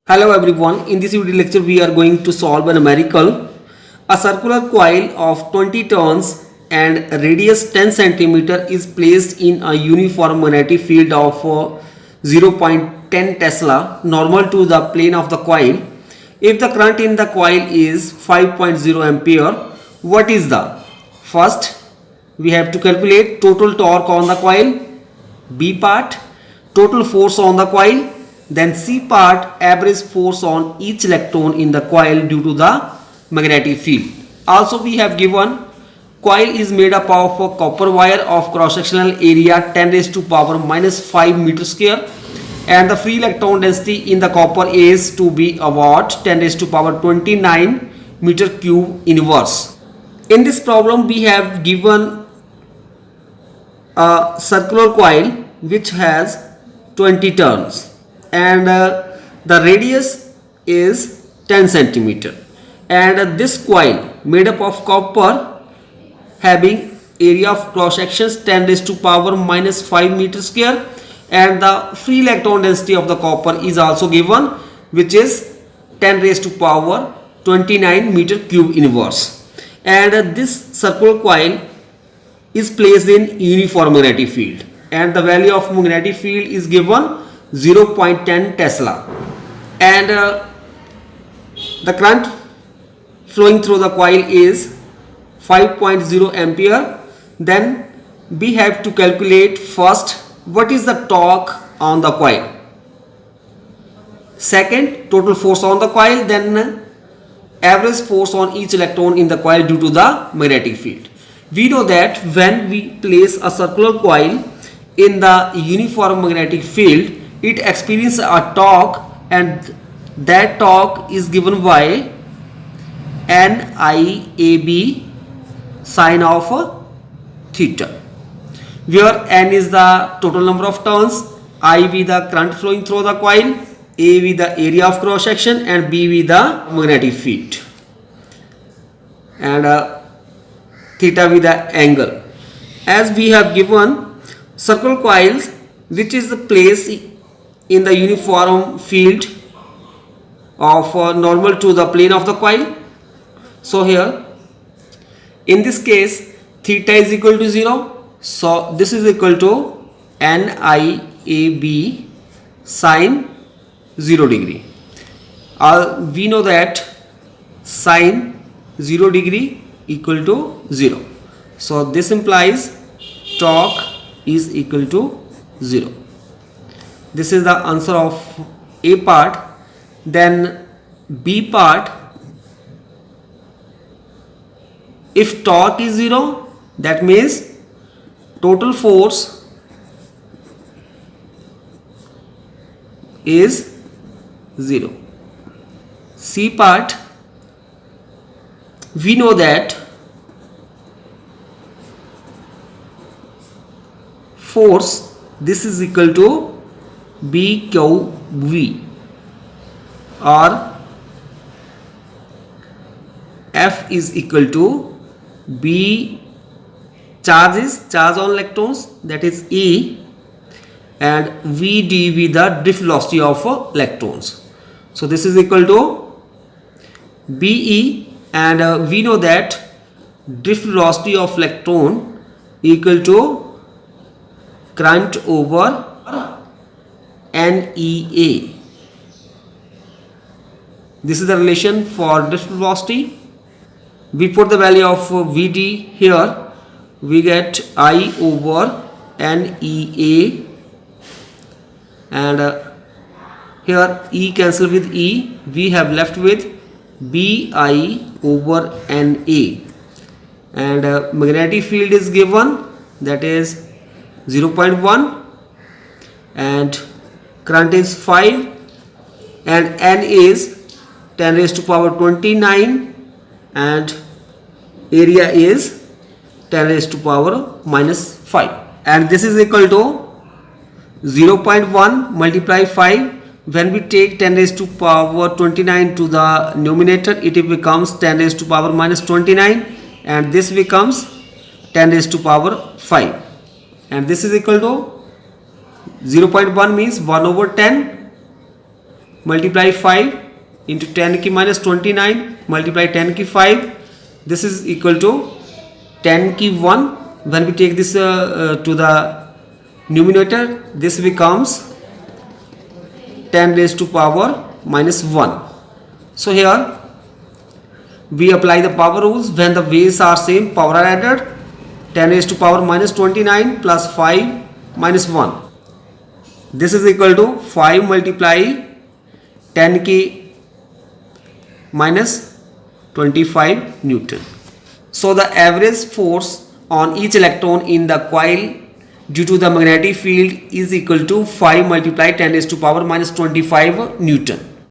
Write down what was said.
Hello everyone, in this video lecture we are going to solve a numerical. A circular coil of 20 turns and radius 10 cm is placed in a uniform magnetic field of 0.10 Tesla normal to the plane of the coil. If the current in the coil is 5.0 ampere, what is the? First, we have to calculate total torque on the coil, B part, total force on the coil, then C part, average force on each electron in the coil due to the magnetic field. Also we have given coil is made up of a copper wire of cross-sectional area 10 raised to power minus 5 meter square, and the free electron density in the copper is to be about 10 raised to power 29 meter cube inverse. In this problem we have given a circular coil which has 20 turns and the radius is 10 centimeter, and this coil made up of copper having area of cross sections 10 raised to power minus 5 meter square, and the free electron density of the copper is also given, which is 10 raised to power 29 meter cube inverse, and this circular coil is placed in uniform magnetic field, and the value of magnetic field is given 0.10 Tesla, and the current flowing through the coil is 5.0 ampere. Then we have to calculate first what is the torque on the coil, second total force on the coil, then average force on each electron in the coil due to the magnetic field. We know that when we place a circular coil in the uniform magnetic field, it experiences a torque, and that torque is given by NIAB sine of theta, where N is the total number of turns, I be the current flowing through the coil, A be the area of cross section, and B be the magnetic field, and theta be the angle. As we have given circular coils which is the place in the uniform field of normal to the plane of the coil. So here in this case theta is equal to 0, so this is equal to NIAB sine 0 degree. We know that sine 0 degree equal to 0, so this implies torque is equal to 0. This is the answer of A part. Then B part, if torque is 0, that means total force is 0. C part, we know that force, this is equal to BQV, or F is equal to B charge on electrons, that is E, and VdV the drift velocity of electrons. So this is equal to BE, and we know that drift velocity of electron equal to current over NEA. This is the relation for drift velocity. We put the value of Vd here, we get I over NEA, and here E cancel with E, we have left with BI over NA, and magnetic field is given, that is 0.1, and current is 5, and N is 10 raised to power 29, and area is 10 raised to power minus 5, and this is equal to 0.1 multiply 5. When we take 10 raised to power 29 to the numerator, it becomes 10 raised to power minus 29, and this becomes 10 raised to power 5, and this is equal to 0.1 means 1 over 10 multiply 5 into 10 की minus 29 multiply 10 की 5, this is equal to 10 की 1. When we take this to the numerator, this becomes 10 raised to power minus 1. So here we apply the power rules. When the base are same, power are added. 10 raised to power minus 29 plus 5 minus 1. This is equal to 5 multiply 10 की minus 25 Newton. So the average force on each electron in the coil due to the magnetic field is equal to 5 multiply 10 raised to power minus 25 Newton.